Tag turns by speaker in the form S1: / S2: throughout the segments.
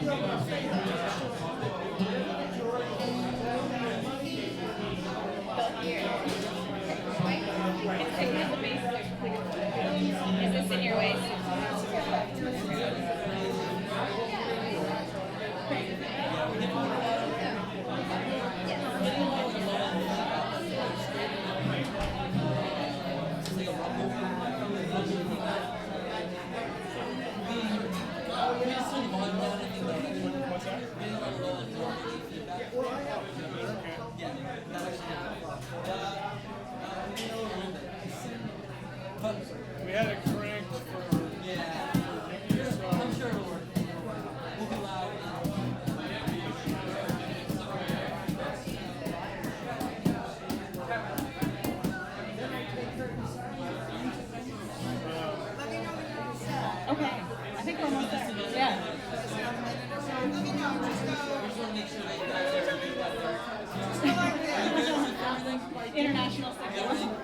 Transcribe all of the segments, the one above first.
S1: Is this in your waist?
S2: We had it cranked for I'm sure it'll work. We'll be loud.
S1: Okay, I think we're almost there. Yeah. International signal.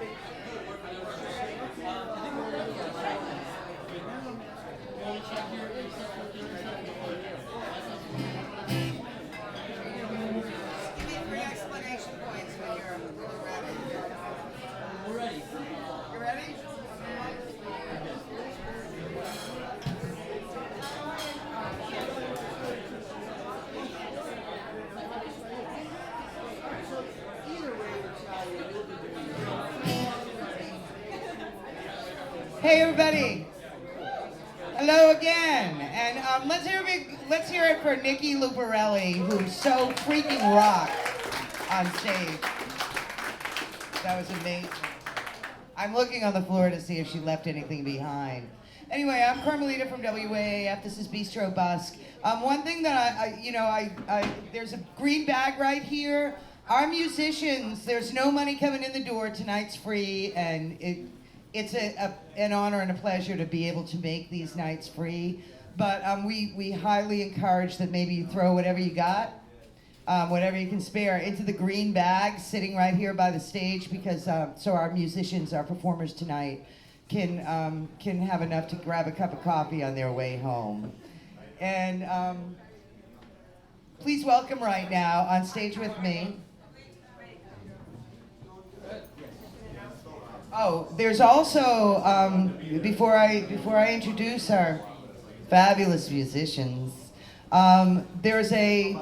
S3: Hey everybody! Hello again, and let's hear it for Nikki Luparelli, who's so freaking rocked on stage. That was amazing. I'm looking on the floor to see if she left anything behind. Anyway, I'm Carmelita from WAAF. This is Bistro Busk. One thing that I there's a green bag right here. Our musicians, there's no money coming in the door. Tonight's free, and it's an honor and a pleasure to be able to make these nights free. But we highly encourage that maybe you throw whatever you got, whatever you can spare, into the green bag sitting right here by the stage, because so our musicians, our performers tonight, can have enough to grab a cup of coffee on their way home. And please welcome right now on stage with me. Oh, there's also before I introduce our fabulous musicians, there's a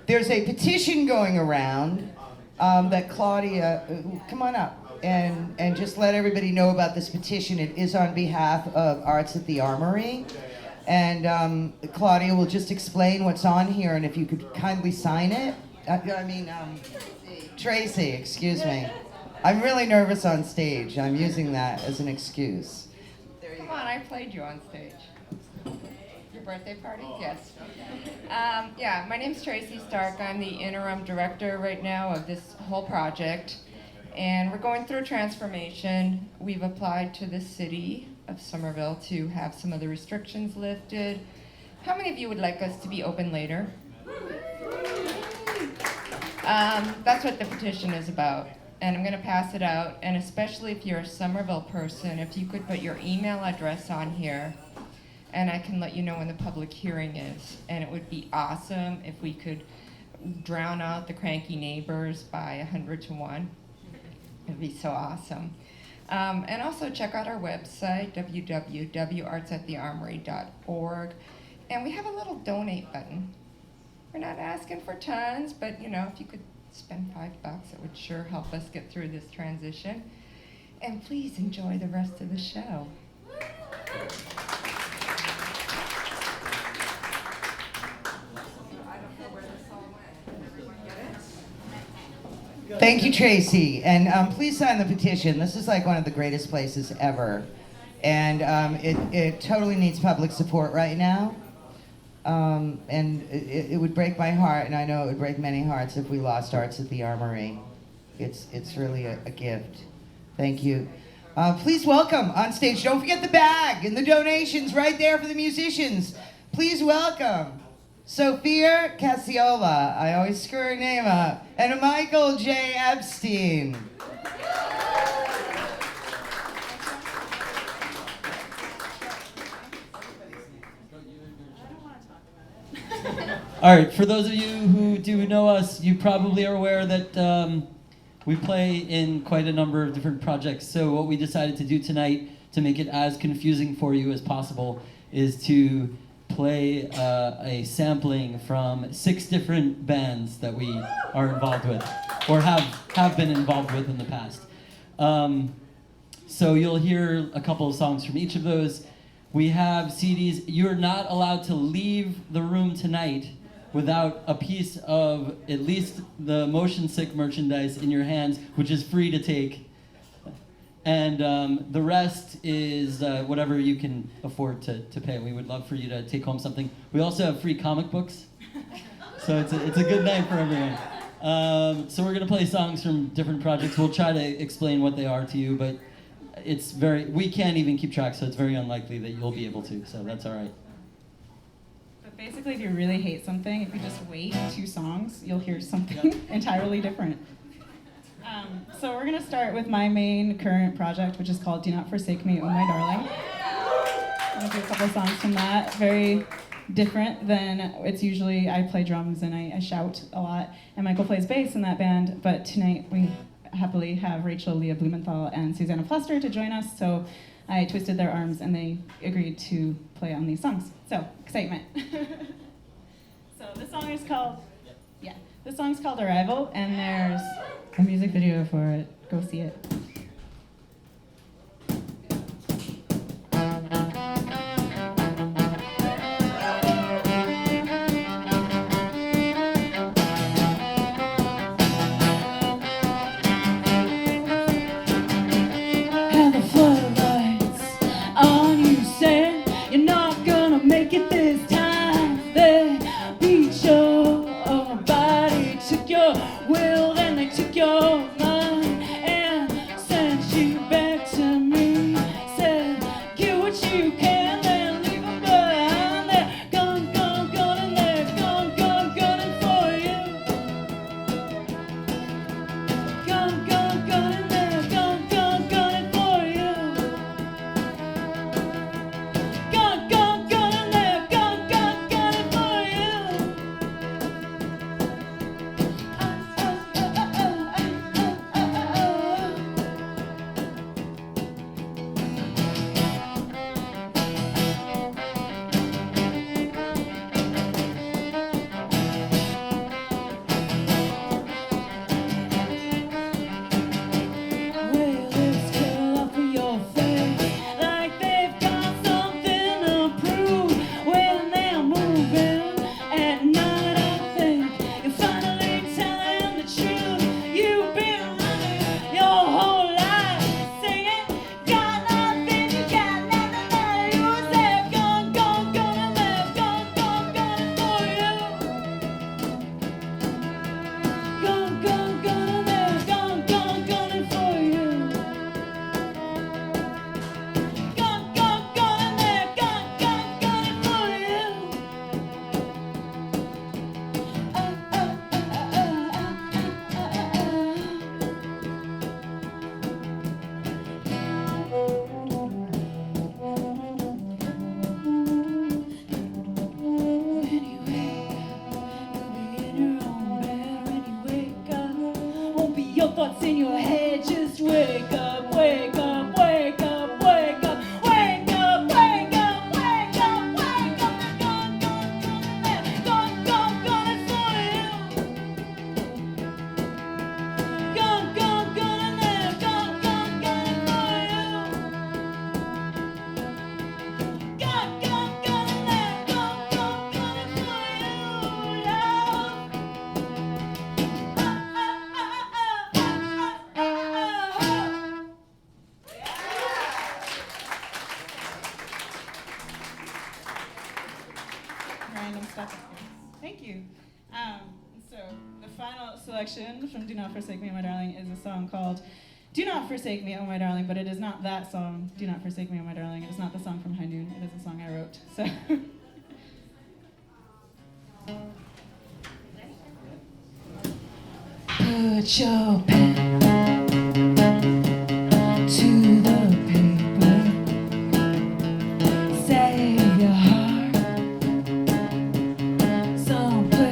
S3: petition going around that Claudia, come on up and just let everybody know about this petition. It is on behalf of Arts at the Armory, and Claudia will just explain what's on here, and if you could kindly sign it. Tracy, excuse me. I'm really nervous on stage. I'm using that as an excuse.
S1: Come on, I played you on stage. Your birthday party? Yes. Yeah, my name's Tracy Stark. I'm the interim director right now of this whole project. And we're going through a transformation. We've applied to the city of Somerville to have some of the restrictions lifted. How many of you would like us to be open later? That's what the petition is about. And I'm going to pass it out, and especially if you're a Somerville person, if you could put your email address on here, and I can let you know when the public hearing is. And it would be awesome if we could drown out the cranky neighbors by 100 to 1. It'd be so awesome. And also check out our website, www.artsatthearmory.org. And we have a little donate button. We're not asking for tons, but if you could spend $5, it would sure help us get through this transition. And please enjoy the rest of the show.
S3: Thank you, Tracy. And please sign the petition. This is like one of the greatest places ever. And it totally needs public support right now. And it would break my heart, and I know it would break many hearts if we lost Arts at the Armory. It's really a gift. Thank you. Please welcome on stage, don't forget the bag and the donations right there for the musicians. Please welcome Sophia Cassiola, I always screw her name up, and Michael J. Epstein.
S4: All right, for those of you who do know us, you probably are aware that we play in quite a number of different projects. So what we decided to do tonight to make it as confusing for you as possible is to play a sampling from 6 different bands that we are involved with, or have been involved with in the past. So you'll hear a couple of songs from each of those. We have CDs. You're not allowed to leave the room tonight without a piece of at least the Motion Sick merchandise in your hands, which is free to take. And the rest is whatever you can afford to pay. We would love for you to take home something. We also have free comic books. So it's a good night for everyone. So we're going to play songs from different projects. We'll try to explain what they are to you, but we can't even keep track, so it's very unlikely that you'll be able to. So that's all right.
S5: But basically, if you really hate something, if you just wait 2 songs, you'll hear something entirely different. So we're going to start with my main current project, which is called Do Not Forsake Me, Oh My Darling. I'm going to do a couple songs from that. Very different than it's usually. I play drums and I shout a lot, and Michael plays bass in that band. But tonight we happily have Rachel, Leah Blumenthal, and Susanna Pluster to join us. So I twisted their arms and they agreed to play on these songs. So, excitement. So this song is called, this song's called Arrival, and there's a music video for it. Go see it.
S6: And the floodlights on you say you're not gonna make it this time. They beat your body, took your will, then they took your mind and sent you back to me. Said, get what you can, then leave them behind. They're gone, gone, gone, and they're gone, gone, gunning for you. Gone, gone, gone, and they're gone, gone, gunning for you. Gone, gone, gone, and they're gone, gone, gunning for you. Well, it's cut off of your face like they've got something to prove when they're moving at night. I think you're finally telling the truth. You've been running your whole life singing, got nothing, you got nothing that you say. Gone, gone, gone, and they're gone, gone, gone for you. Gone, gone, gone, and they're gone, gone, gone for you. Gone, gone, gone, and they're gone, gone, gone for you. When you wake up, you'll be in your own bed. When you wake up, won't be your thoughts in your head. Just wake up, wake up, wake up, wake up, wake up, wake up, wake up, wake up. Gone, gone, gone, gone for you. Gone, gone, gone, and they're gone, gone, gone for you. Gone, gone, gone, and they're gone, gone, gone for you, love.
S5: Random stuff. Thank you. So the final selection from Do Not Forsake Me, Oh My Darling, is a song called Do Not Forsake Me, Oh My Darling, but it is not that song, Do Not Forsake Me, Oh My Darling. It is not the song from High Noon. It is a song I wrote. So. Put your pen to the paper. Say your heart someplace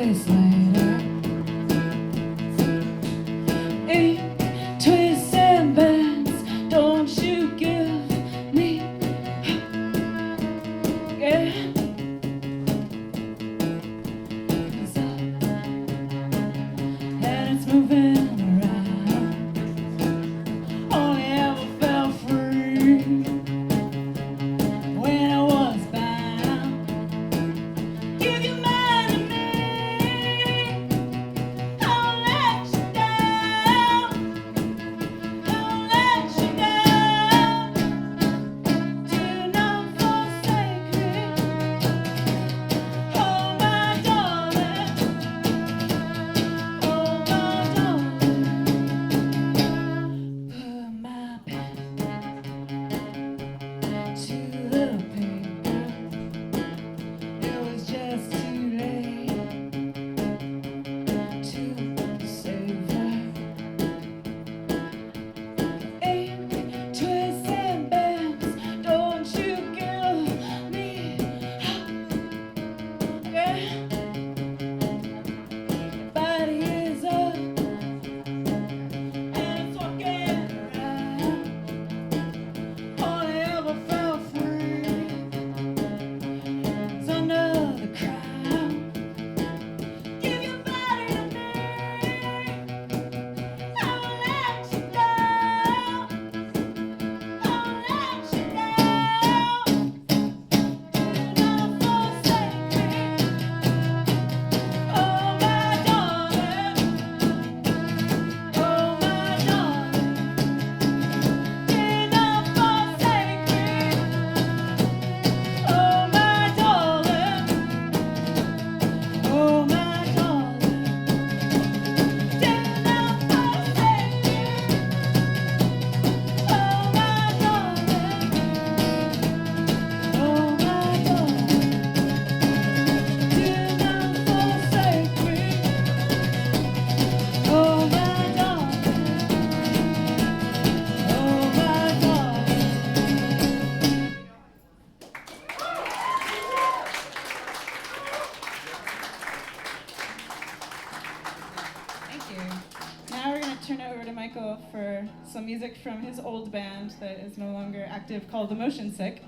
S5: some music from his old band that is no longer active called The Motion Sick.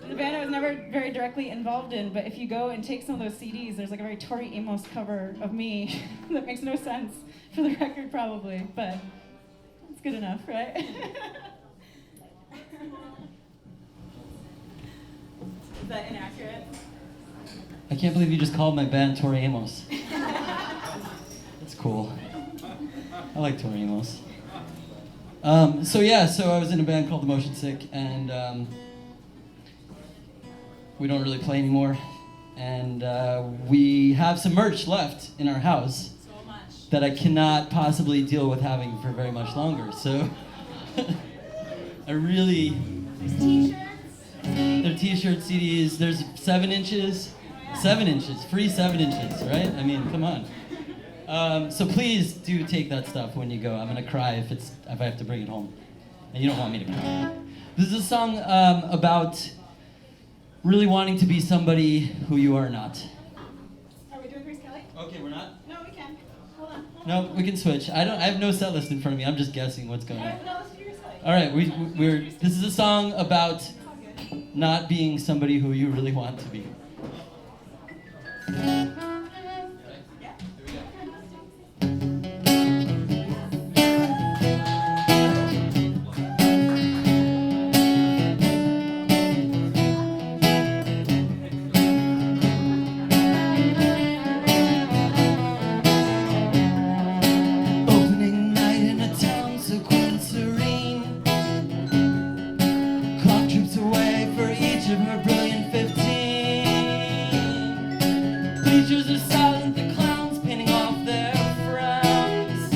S5: The band I was never very directly involved in, but if you go and take some of those CDs, there's like a very Tori Amos cover of me that makes no sense for the record probably, but it's good enough, right? Is that inaccurate?
S4: I can't believe you just called my band Tori Amos. That's cool. I like Tori Amos. So I was in a band called The Motion Sick, and we don't really play anymore. And we have some merch left in our house that I cannot possibly deal with having for very much longer. So I really... They're t-shirts, CDs, there's 7 inches. 7 inches, free 7 inches, right? I mean, come on. So please do take that stuff when you go. I'm gonna cry if I have to bring it home. And you don't want me to cry. This is a song about really wanting to be somebody who you are not.
S5: Are we doing Grace Kelly?
S4: Okay, we're not?
S5: No, we can. Hold on.
S4: No, we can switch. I have no set list in front of me. I'm just guessing what's going on.
S5: No, let's do Grace Kelly.
S4: All right, this is a song about not being somebody who you really want to be.
S7: Opening night in a town so quiet and serene. Clock trips away for each of her brilliant 15. Bleachers are silent, the clowns painting off their frowns.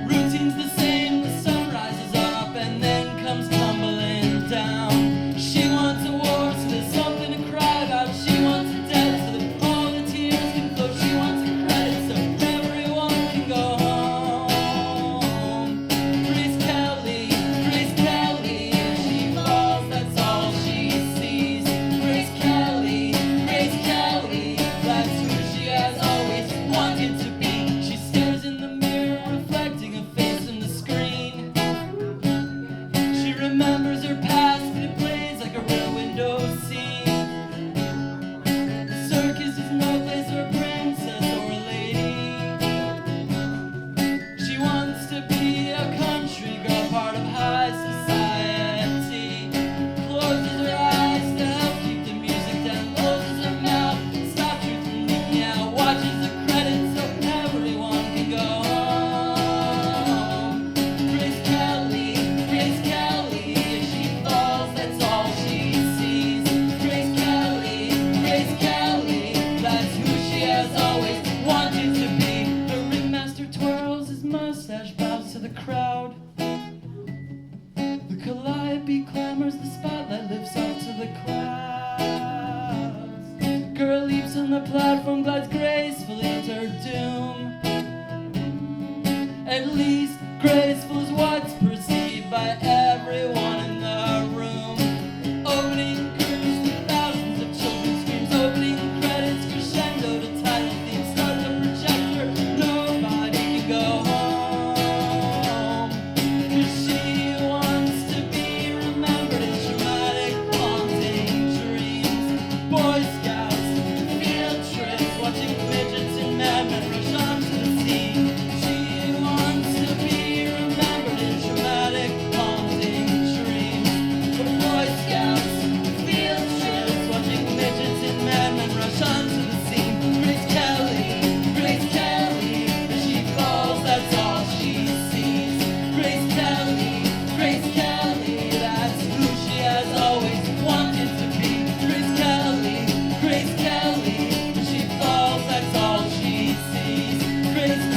S7: Routine's the same, the sun rises up and then comes tumbling down. She wants awards, so there's something to cry about. She wants a debt, so that all the tears can flow. She wants a credit, so everyone can go home. Grace Kelly, she falls, that's all she sees. Grace Kelly, that's who she has always wanted to be. She stares in the mirror, reflecting a face in the screen. She remembers her past, but it plays like a rear window scene. The circus is no place for a princess or a lady. She wants to be a country girl, part of high society. Closes her eyes to help keep the music down. Closes her mouth, stop truth from leaking out. Watches the credits so everyone can go home. Grace Kelly, if she falls, that's all she sees. Grace Kelly, that's who she has always wanted to be. The ringmaster twirls his mustache, bows to the crowd. The calliope clamors, the spotlight lifts up to the clouds. Girl leaps on the platform, glides gracefully to her doom. At least graceful is what's perceived by everyone in the room. Opening curtains to thousands of children's screams. Opening credits, crescendo to title themes. Start the projector, nobody can go home. 'Cause she wants to be remembered in dramatic, haunting dreams. Boy Scouts, field trips, watching midgets and madmen rush onto the scene. She wants to be remembered in dramatic, haunting dreams. The Boy Scouts, field trips, watching midgets and madmen rush onto the scene. Grace Kelly, as she falls, that's all she sees. Grace Kelly, that's who she has always wanted to be. Grace Kelly, as she falls, that's all she sees. Grace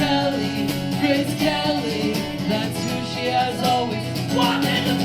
S7: Kelly, that's who she has always wanted to be.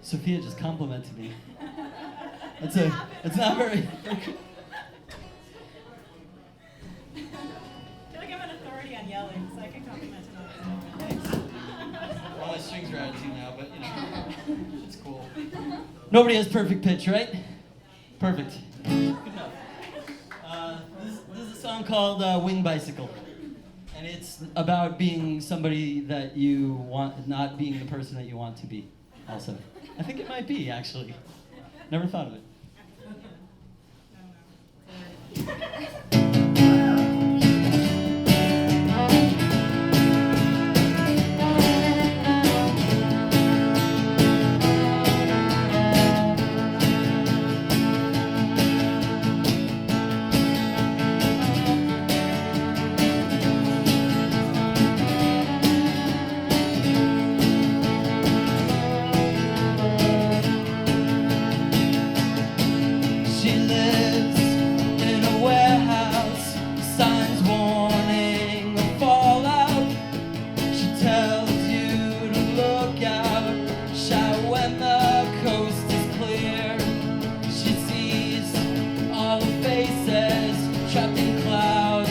S4: Sophia just complimented me. It's not very.
S5: I feel like I'm an authority on yelling, so I can compliment tonight.
S4: All my strings are out of tune now, but you know, it's cool. Nobody has perfect pitch, right? Perfect. Good enough. This is a song called Wing Bicycle. And it's about being somebody that you want, not being the person that you want to be, also. I think it might be, actually. Never thought of it.
S7: She lives in a warehouse, signs warning of fallout. She tells you to look out, shout when the coast is clear. She sees all the faces trapped in clouds,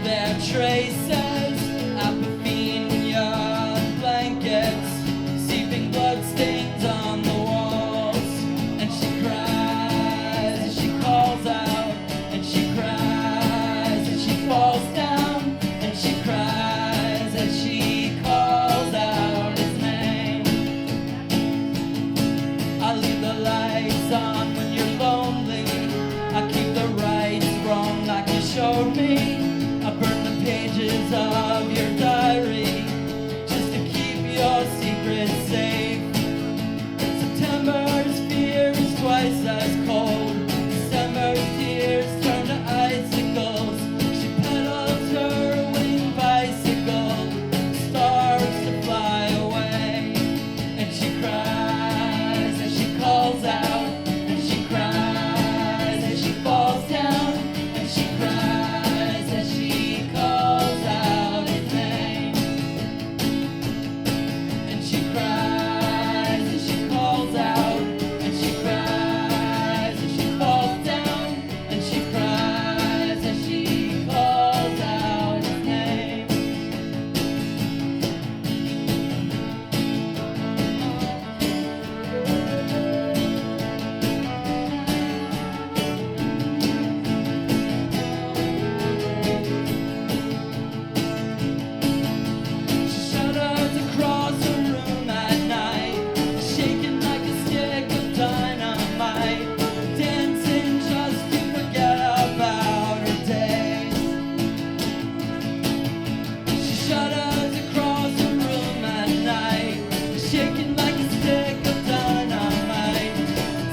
S7: their traces, apophenia blankets, seeping blood stains on the walls, and she cries as she calls out, and she cries as she falls down, and she cries as she calls out his name. I leave the lights on when you're lonely, I keep the rights wrong like you showed me. I burn the pages of your diary just to keep your secrets safe. September's fear is twice as cold. December's tears turn to icicles. She pedals her wing bicycle, starts to fly away. And she cries as she calls out, and she cries as she falls down, and she cries as she calls out his name. And she cries as she calls out, and she cries as she falls down, and she cries as she calls out his name. She shudders across the room at night, shaking like a stick of dynamite, dancing just to forget about her days. She shudders across the room at night, shaking like a stick of dynamite,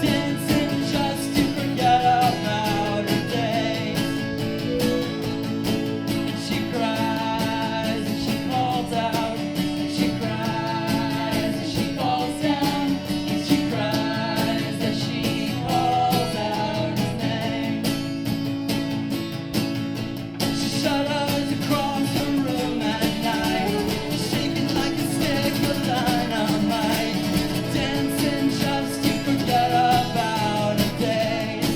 S7: dancing just to forget about her days. And she cries as she calls out, and she cries as she falls down, and she cries as she calls out his name. She shudders across the room at night, shaking like a stick of dynamite, dancing just to forget about her days.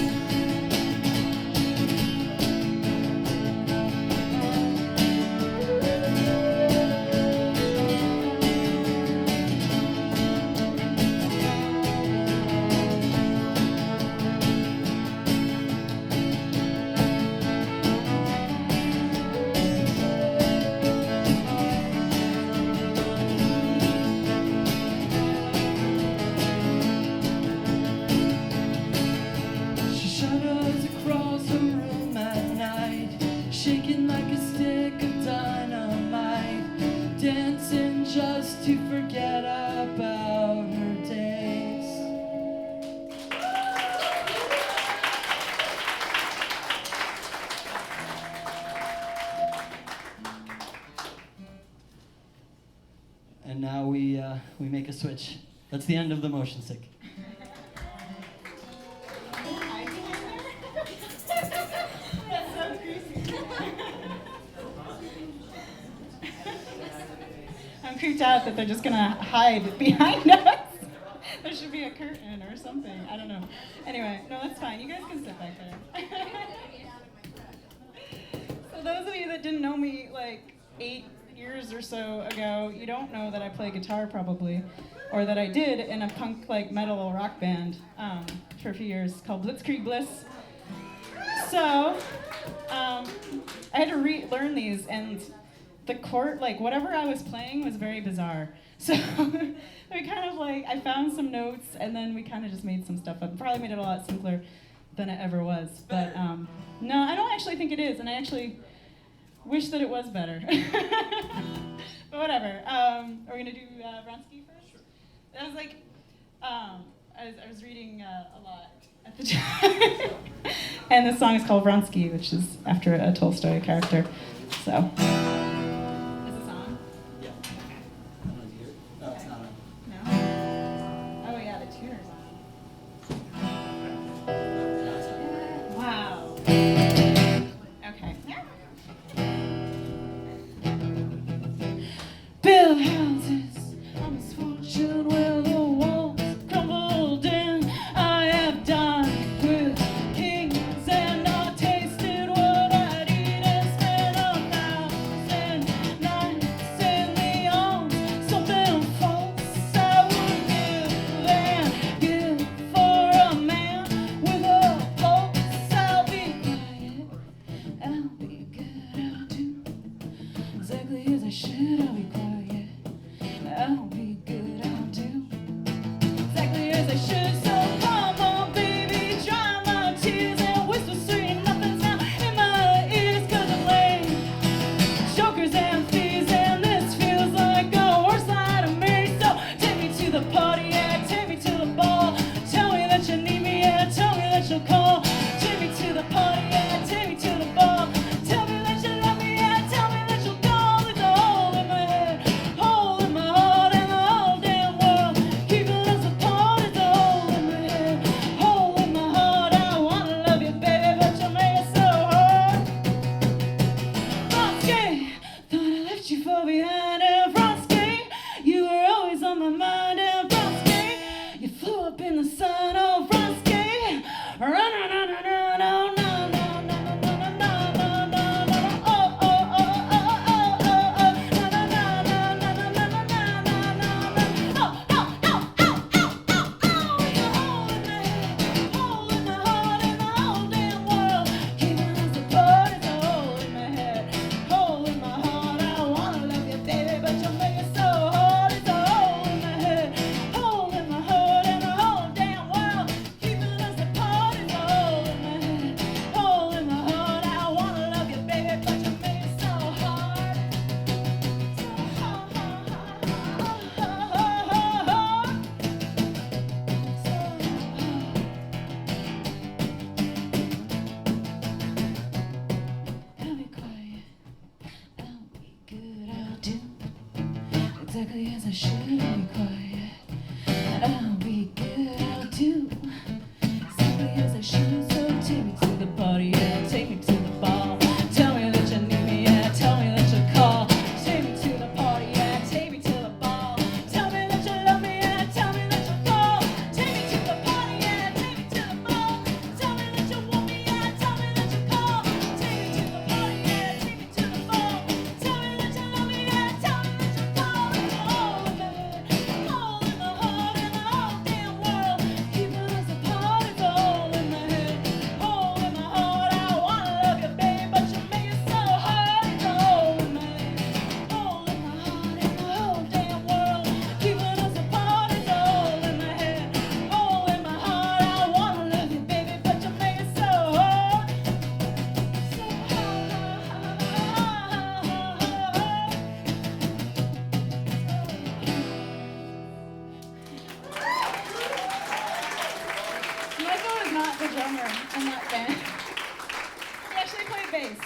S7: She shudders across the room at night, shaking like a stick of dynamite, dancing just to forget about her days.
S4: And now we make a switch. That's the end of the motion sick.
S5: That's so creepy. I'm creeped out that they're just gonna hide behind us. There should be a curtain or something. I don't know. Anyway, no, that's fine. You guys can sit back there. So those of you that didn't know me like 8 years or so ago, you don't know that I play guitar probably, or that I did in a punk like metal rock band for a few years called Blitzkrieg Bliss. So I had to relearn these, and the chord, like whatever I was playing was very bizarre. So we kind of like, I found some notes and then we kind of just made some stuff up. Probably made it a lot simpler than it ever was. But no, I don't actually think it is, and I actually wish that it was better. But whatever. Are we gonna do Vronsky first? Sure. I was like, I was reading a lot at the time. And this song is called Vronsky, which is after a Tolstoy character. So. Is this on?
S4: Yeah.
S5: Okay.
S4: No, it's not on.
S5: No? Oh yeah, the tuner's on. Wow. Okay. Build houses on misfortune where the walls crumbled in. I have dined with kings and not tasted what I'd eat and spent on nights and nights in the arms. Something false I would give for a man with a pulse. I'll be quiet, I'll be good, I'll do exactly as I should. I'll be quiet, I'll be good, I'll do exactly as I should. So come on, baby, dry my tears and whisper sweet nothings now in my ears, 'cause I'm late. Jokers and thieves, and this feels like a worse side of me. So take me to the party, yeah, take me to the ball. Tell me that you need me, yeah, tell me that you'll call. Take me to the party, yeah, take me to the ball. Tell me that you love me, yeah, tell me that you'll call. There's a hole in my head, hole in my heart, and the whole damn world keeping us apart. There's a hole in my head, hole in my heart. I wanna love you, baby, but you make it so hard. Vronsky, thought I left you far behind. And Vronsky, you were always on my mind. And Vronsky, you flew up in the sun. Oh, Vronsky, run, run, run, run, run, oh, no, no, no, no, no, no, no, no, no, oh, oh, oh, oh, oh, oh, oh, no, no, no, no, no, no, no, no, no, no, no, oh, oh, oh, oh, oh, oh, oh, there's a hole in my head, hole in my heart, and the whole damn world keeping us apart. There's a hole in my head, hole in my heart. I wanna love you, baby, but you make it so hard. There's a hole in my head, hole in my heart, and the whole damn world keeping us apart. There's a hole in my head, hole in my heart. I wanna love you, baby, but you make it so hard. So hard. I'll be quiet, I'll be good, I'll do exactly as I should. I'll be quiet, I'll be good, I'll do exactly as I should. So take me to the party, yeah, take me to the ball. Tell me that you need me, yeah, tell me that you call. Take me to the party, yeah, take me to the ball. Tell me that you love me, yeah, tell me that you call. Take me to the party, yeah, take me to the ball. Tell me that you want me, yeah, tell me that you call. Take me to the party, yeah, take me to the ball. Tell me that you love me, yeah, tell me that you call. There's a hole in my head, hole in my heart, and the whole damn world keeping us apart. There's a hole in my head, hole in my heart. I wanna love you, baby, but you make it so hard. There's a hole in my head, hole in my heart, and the whole damn world keeping us apart. There's a hole in my head, hole in my heart. I wanna love you, baby, but you make it so hard. So Michael is not the drummer in that band. He actually played bass.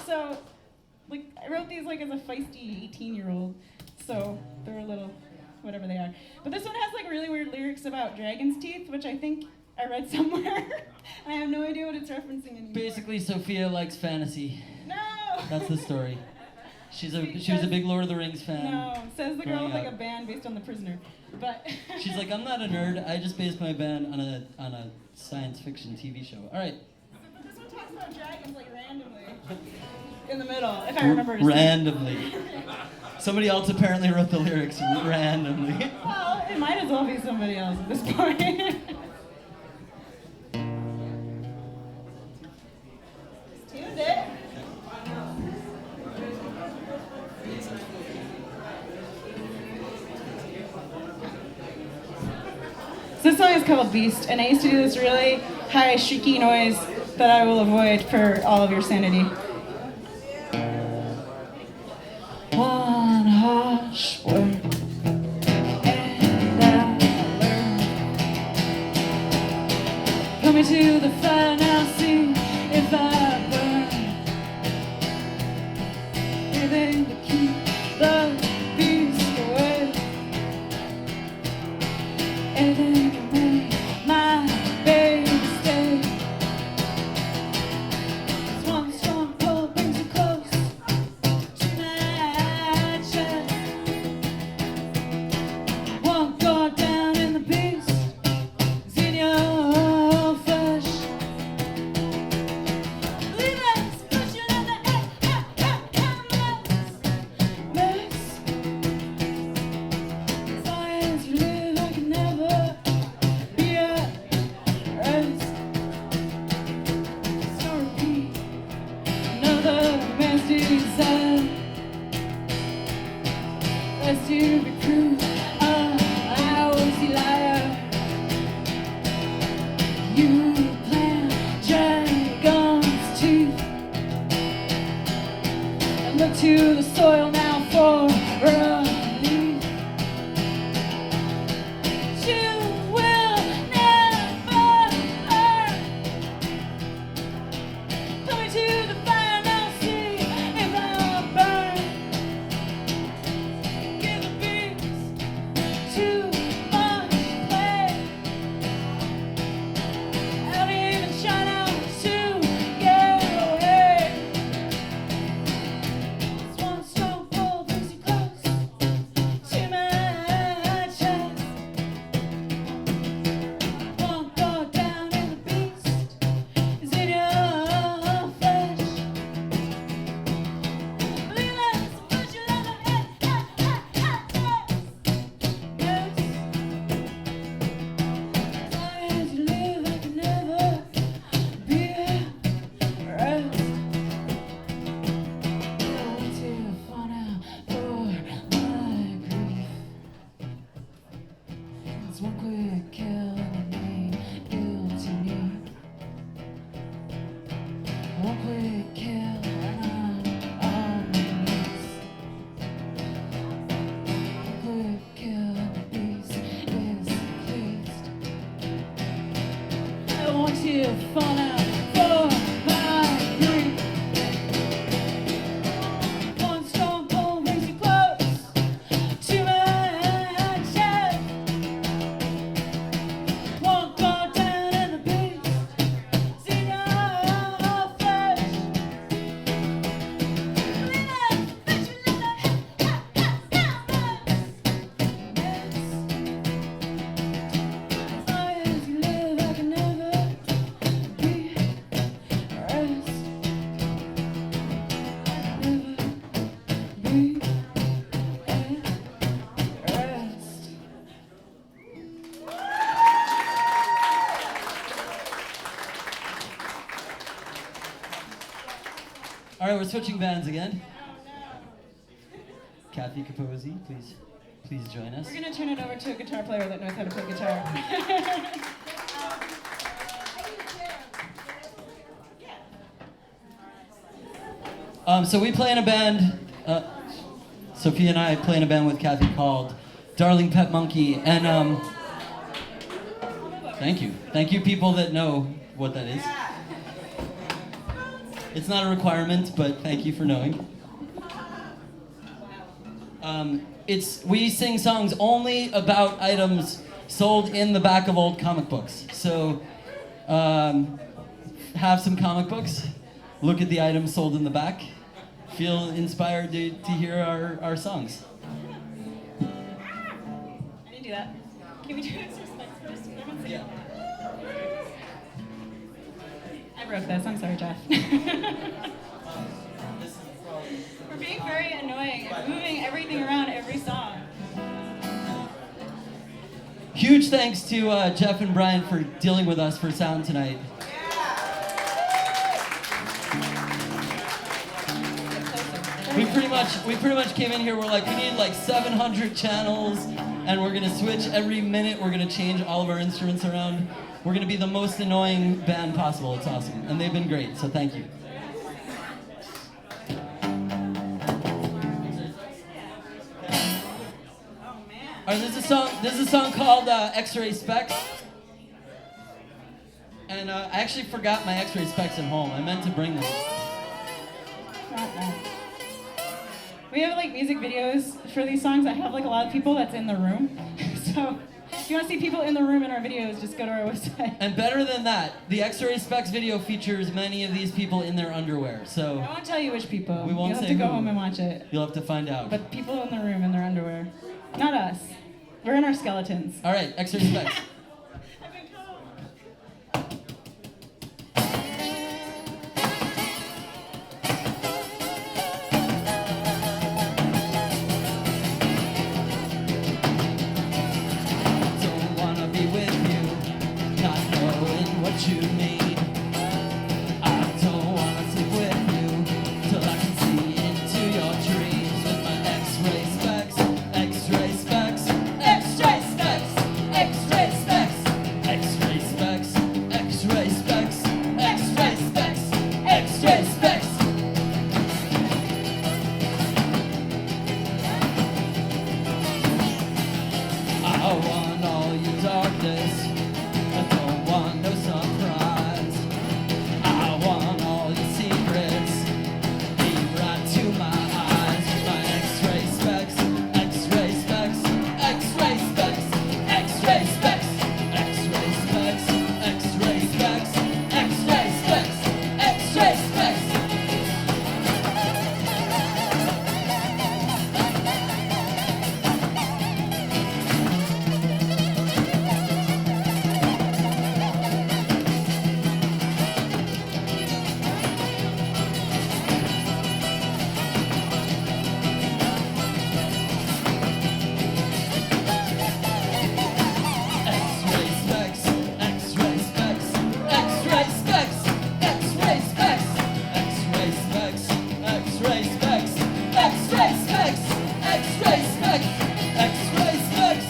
S5: So, like, I wrote these like as a feisty 18-year-old. So they're a little, whatever they are. But this one has like really weird lyrics about dragon's teeth, which I think I read somewhere. And I have no idea what it's referencing anymore.
S4: Basically, Sophia likes fantasy.
S5: No!
S4: That's the story. She was a big Lord of the Rings fan.
S5: No, says the girl
S4: growing
S5: with like a
S4: up.
S5: band based on The Prisoner. But
S4: She's like, I'm not a nerd. I just based my band on a science fiction TV show. All right.
S5: But this one talks about dragons like randomly in the middle, if I remember. to sing.
S4: Randomly. Somebody else apparently wrote the lyrics randomly.
S5: Well, it might as well be somebody else at this point. Tuned it. So this song is called Beast, and I used to do this really high, shrieky noise that I will avoid for all of your sanity. One harsh word, and I learned. Coming to the fire now, see if I burn. Anything to keep the beast away. Anything to make my baby stay. This one strong pull brings you close to my chest. One guard down and the beast is in your flesh. Leave us, push you in the mess. As long as you live, I can never be at rest. So repeat another man's desire. Lest you be proved I was a liar. You plant dragon's teeth and look to the soil now for relief. You will never learn. Put me to the fire now, see if I burn. Give the beast too much play. I'll even try now to get away. This one strong pull brings you close to my chest. One guard down and the beast is in your flesh. Believe us, put you in the yes. As long as you live, I can never be at rest. I want to find out for my grief. It's one quick kill and I made guilty me. One quick kill and I'm on my knees. One quick kill and the beast is pleased. I want to find out for my grief. One strong pull brings you close to my chest. One guard down and the beast is in your flesh. Believe us, but you as long as you live, I can never be at rest. I can never be at rest.
S4: All right, we're switching bands again. Kathy Capozzi, please join us.
S5: We're gonna turn it over to a guitar player that knows how to play guitar.
S4: So we play in a band. Sophia and I play in a band with Kathy called Darling Pet Munkee, and thank you, people that know what that is. It's not a requirement, but thank you for knowing. We sing songs only about items sold in the back of old comic books. So, have some comic books, look at the items sold in the back, feel inspired to hear our songs.
S5: I didn't do that. Can we do exercise first? Everyone's singing. I broke this. I'm sorry, Jeff. We're being very annoying and moving everything around every song.
S4: Huge thanks to Jeff and Brian for dealing with us for sound tonight. We pretty much came in here. We're like, we need like 700 channels, and we're gonna switch every minute. We're gonna change all of our instruments around. We're gonna be the most annoying band possible. It's awesome, and they've been great. So thank you. All right, this is a song called X-Ray Specs. And I actually forgot my X-Ray specs at home. I meant to bring them.
S5: We have like music videos for these songs. I have like a lot of people that's in the room. So if you want to see people in the room in our videos, just go to our website.
S4: And better than that, the X-Ray Specs video features many of these people in their underwear. So
S5: I won't tell you which people.
S4: We won't
S5: You'll have
S4: say
S5: to go
S4: who.
S5: home and watch it.
S4: You'll have to find out.
S5: But people in the room in their underwear. Not us. We're in our skeletons.
S4: All right, X-Ray Specs.
S7: You need. I don't wanna sleep with you till I can see into your dreams with my X-ray specs, X-ray specs, X-ray specs, X-ray specs, X-ray specs, X-ray specs, X-ray specs, X-ray specs. I want all your darkness. I don't want no surprise. I want all your secrets. Be right to my eyes. My X-ray specs, X-ray specs, X-ray specs, X-ray specs, X-ray specs, X-ray specs, X-ray specs, X-ray specs. X-ray specs, X-ray specs, X-ray specs, X-ray specs, X-ray specs, X-ray specs, X-ray specs, X-ray specs, X-ray specs, X-ray specs, X-ray specs, X-ray specs, X-ray specs, X-ray specs, X-ray specs, X-ray specs.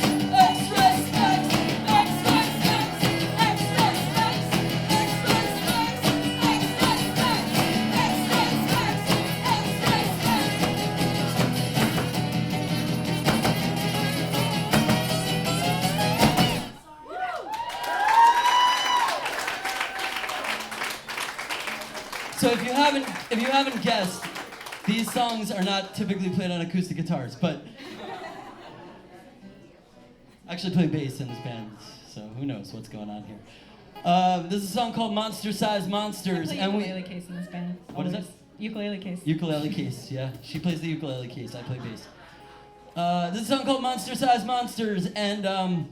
S4: So if you haven't guessed, these songs are not typically played on acoustic guitars, but I actually play bass in this band, so who knows what's going on here. This is a song called Monster Size Monsters,
S5: I play
S4: and
S5: ukulele case in this band.
S4: What is
S5: Always.
S4: that?
S5: Ukulele case.
S4: Ukulele case, yeah. She plays the ukulele case, I play bass. This is a song called Monster Size Monsters, and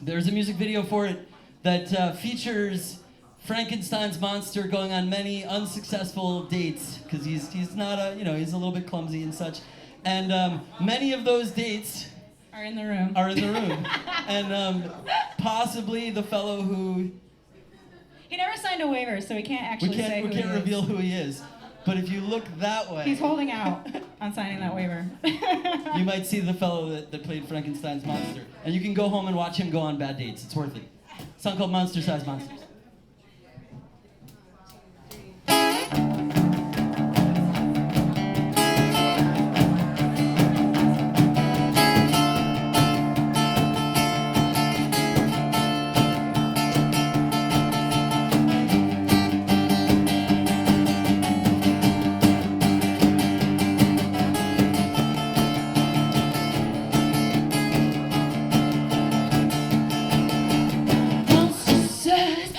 S4: there's a music video for it that features Frankenstein's monster going on many unsuccessful dates, because he's not a, he's a little bit clumsy and such. And many of those dates
S5: Are in the room.
S4: And possibly the fellow who
S5: He never signed a waiver, so we can't actually say who
S4: we
S5: he
S4: can't
S5: is.
S4: reveal who he is. But if you look that way,
S5: He's holding out on signing that waiver.
S4: you might see the fellow that played Frankenstein's monster. And you can go home and watch him go on bad dates. It's worth it. A song called Monster Size Monsters.
S7: Monster size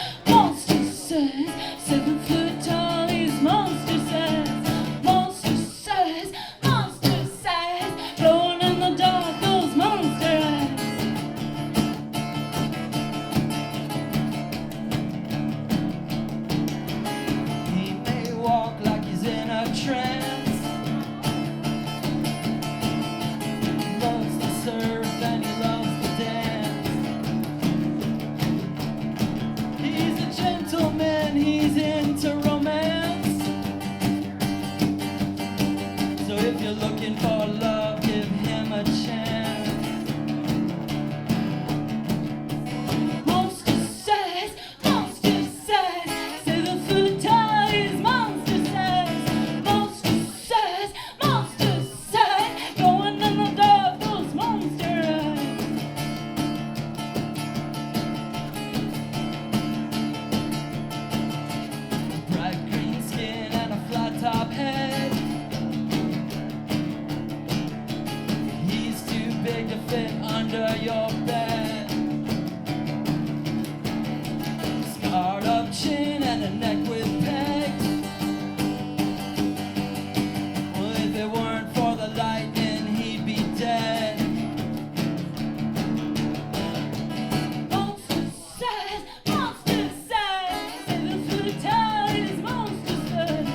S7: you're looking for love, give him a chance.
S6: Monster says, say the food ties. Monster says, going in the dark, those monster eyes.
S7: Bright green skin and a flat top head. He's too big to fit under your bed. Scarred up chin and a neck with pegs. Well, if it weren't for the lightning, he'd be dead.
S6: Monster says, say the food ties. Monster says,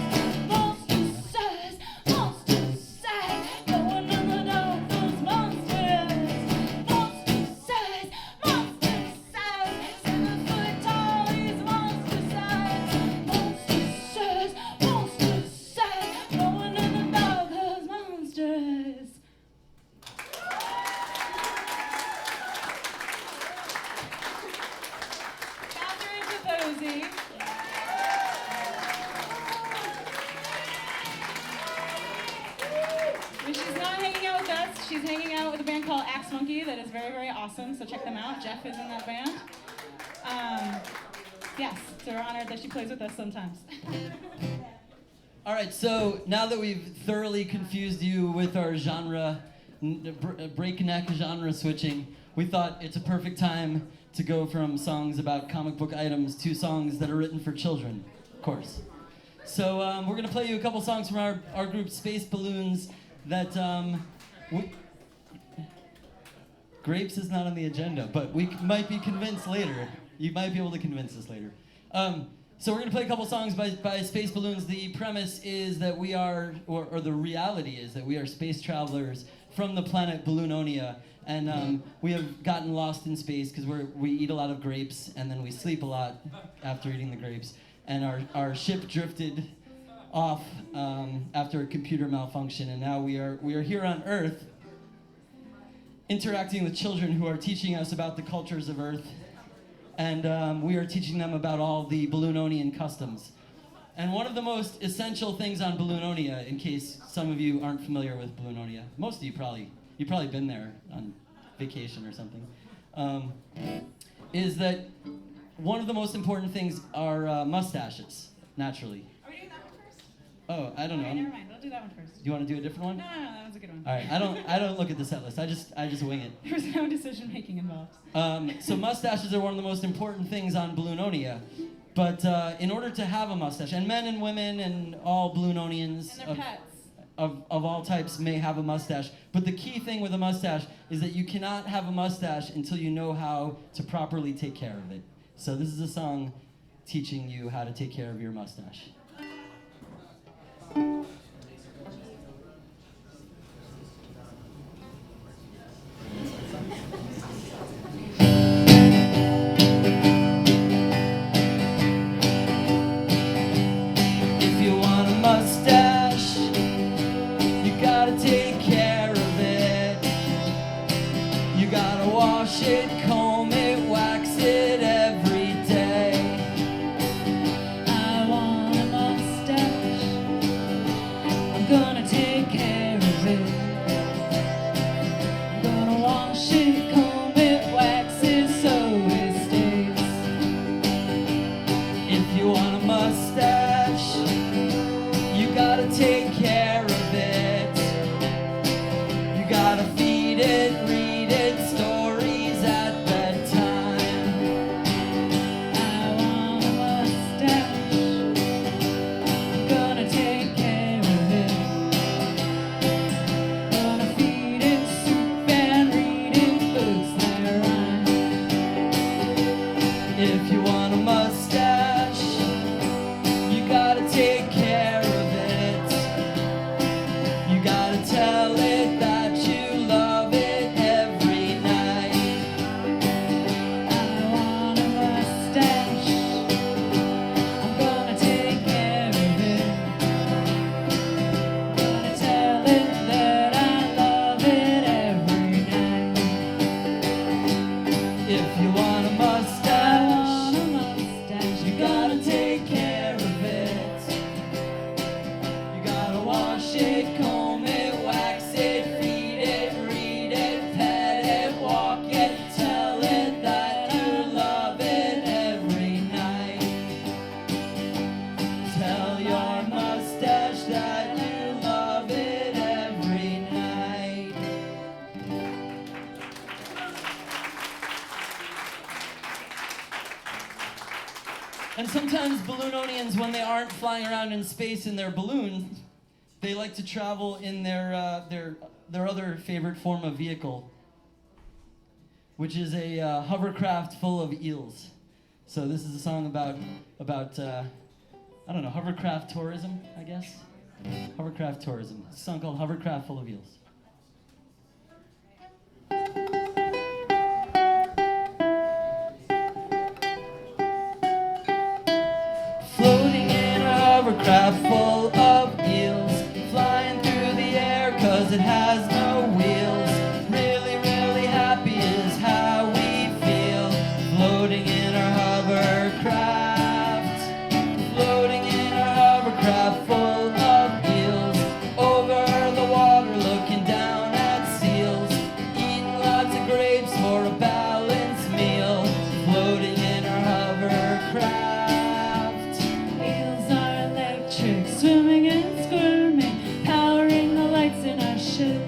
S6: going in the dark, those monster eyes. Monster says, say the food ties. Monster says, going in the dark, those monster eyes.
S5: Catherine Capozzi. When she's not hanging out with us, she's hanging out with a band called Axe Monkey that is very, very awesome, so check them out. Jeff is in that band. Yes, so we're honored that she plays with us sometimes.
S4: All right, so now that we've thoroughly confused you with our breakneck genre switching, we thought it's a perfect time to go from songs about comic book items to songs that are written for children, of course. So we're gonna play you a couple songs from our group Space Balloons that Grapes is not on the agenda, but we might be convinced later. You might be able to convince us later. So we're gonna play a couple songs by Space Balloons. The premise is that we are, or the reality is that we are space travelers from the planet Balloononia, and we have gotten lost in space because we eat a lot of grapes and then we sleep a lot after eating the grapes. And our ship drifted off after a computer malfunction, and now we are here on Earth, interacting with children who are teaching us about the cultures of Earth, and we are teaching them about all the Balloononian customs. And one of the most essential things on Balloononia, in case some of you aren't familiar with Balloononia, most of you you've probably been there on vacation or something, is that one of the most important things are mustaches, naturally.
S5: Are we doing that one first?
S4: Oh, I don't know.
S5: Okay, never mind. We'll do that one first.
S4: Do you want to do a different one?
S5: No, that was a good one.
S4: All right, I don't look at the set list. I just wing it.
S5: There was no decision making involved.
S4: So mustaches are one of the most important things on Balloononia. But in order to have a mustache, and men and women and all Balloononians
S5: And their pets.
S4: of all types may have a mustache, but the key thing with a mustache is that you cannot have a mustache until you know how to properly take care of it. So this is a song teaching you how to take care of your mustache.
S7: If you want a mustache, you gotta take care of it. You gotta wash it, comb it, wax it every day.
S6: I want a mustache. I'm gonna take care of it. I'm gonna wash it, comb it, wax it so it stays.
S7: If you want a mustache, you gotta take care of it. You gotta feed it, read it, stories at bedtime.
S6: I want a mustache. I'm gonna take care of it.
S4: sometimes balloononians, when they aren't flying around in space in their balloon, they like to travel in their other favorite form of vehicle, which is a hovercraft full of eels. So this is a song about I don't know, hovercraft tourism, I guess. Hovercraft tourism. It's a song called Hovercraft Full of Eels. Floating in a hovercraft full of eels, flying through the air 'cause it has no wheels. Really, really happy is how we feel, floating in our hovercraft, floating in our hovercraft full of eels, over the water looking down at seals, eating lots of grapes for a balanced meal, floating in our hovercraft.
S6: Eels are electric, swimming and squirming, powering the lights in our ship.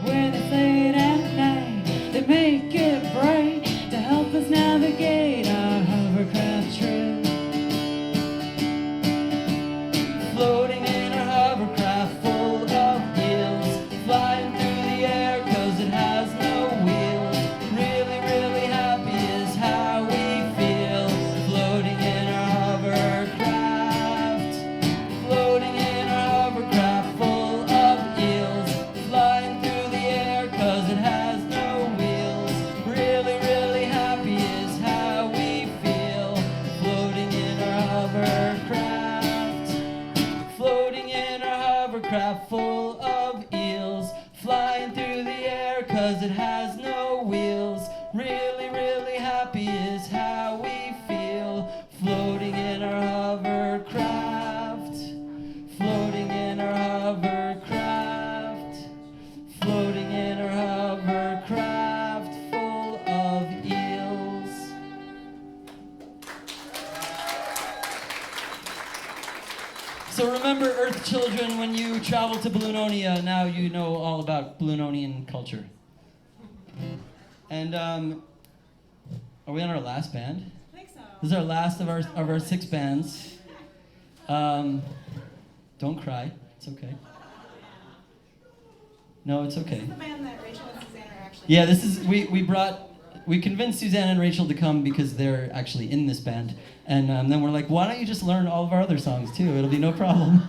S6: When it's late at night, they make it bright to help us navigate our hovercraft trip.
S4: Floating in a hovercraft full of eels, flying through the air 'cause it has no wheels. Really, really happy is how we feel, floating in our hovercraft, floating in our hovercraft full of eels, flying through the air 'cause it has no wheels. Really, really happy is how we feel, floating in our hovercraft, floating in our hovercraft full of eels, flying through the air 'cause it has no wheels. Really, really happy is how we feel, floating in our hovercraft, floating in our hovercraft, floating in our hovercraft full of eels. So remember, Earth children, when you travel to Balloononia, now you know all about Balloononian culture. And are we on our last band?
S5: I think so.
S4: This is our last of our 6 bands. Don't cry. It's okay. No, it's okay.
S5: This is the band that Rachel and Suzanne are actually.
S4: Yeah, this is we convinced Suzanne and Rachel to come because they're actually in this band, and then we're like, why don't you just learn all of our other songs too? It'll be no problem.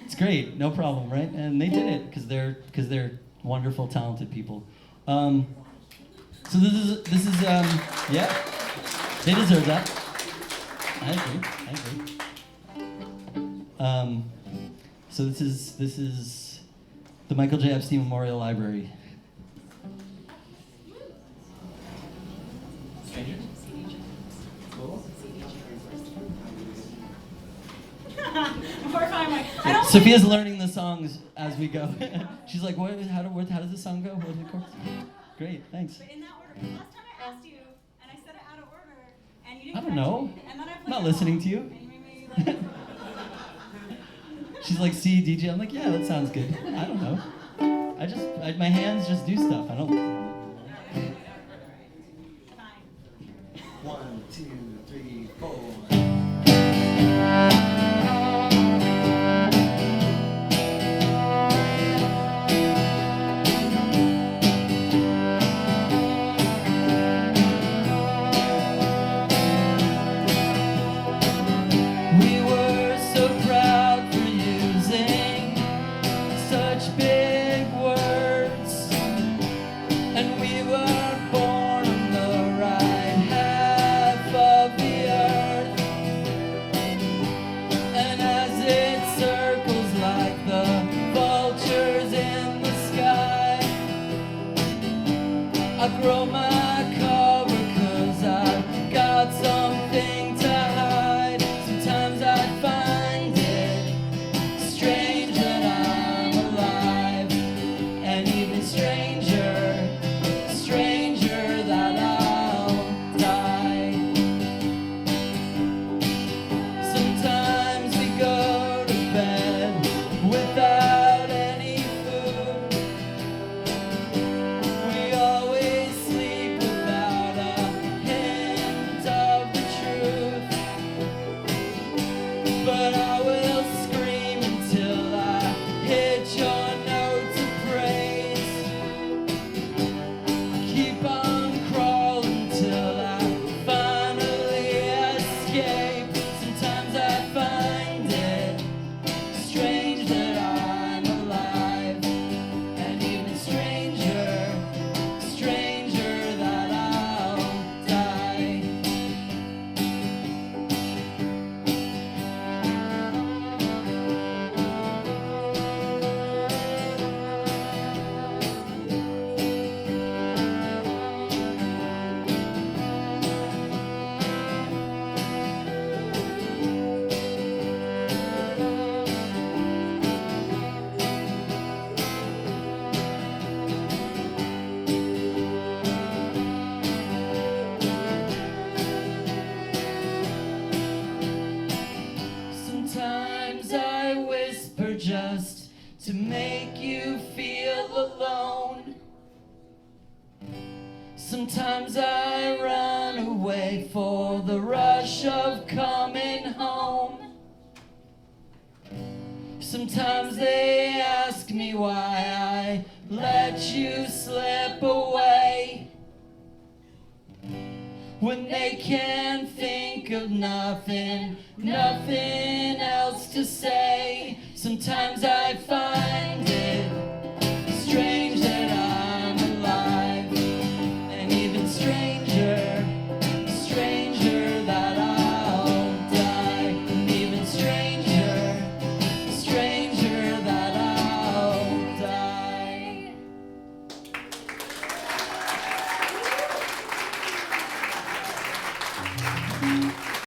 S4: It's great, no problem, right? And they did it because they're wonderful, talented people. So this is yeah, they deserve that. I agree. So this is the Michael J. Epstein Memorial Library.
S5: Before I find my, I don't
S4: Sophia's learning the songs as we go. She's like, how does the song go? What is the chorus? Great, thanks.
S5: But in that order, last time I asked you, and I said it out of order, and you
S4: I
S5: didn't.
S4: don't know.
S5: And then I
S4: I'm not listening to you.
S5: And you made me like.
S4: She's like, see, DJ. I'm like, yeah, that sounds good. I don't know. My hands just do stuff. I don't.
S5: Fine.
S8: 1, 2, 3, 4.
S4: We were so proud for using such big words, and we were born on the right half of
S7: just to make you feel alone. Sometimes I run away for the rush of coming home. Sometimes they ask me why I let you slip away, when they can't think of nothing else to say. Sometimes I find it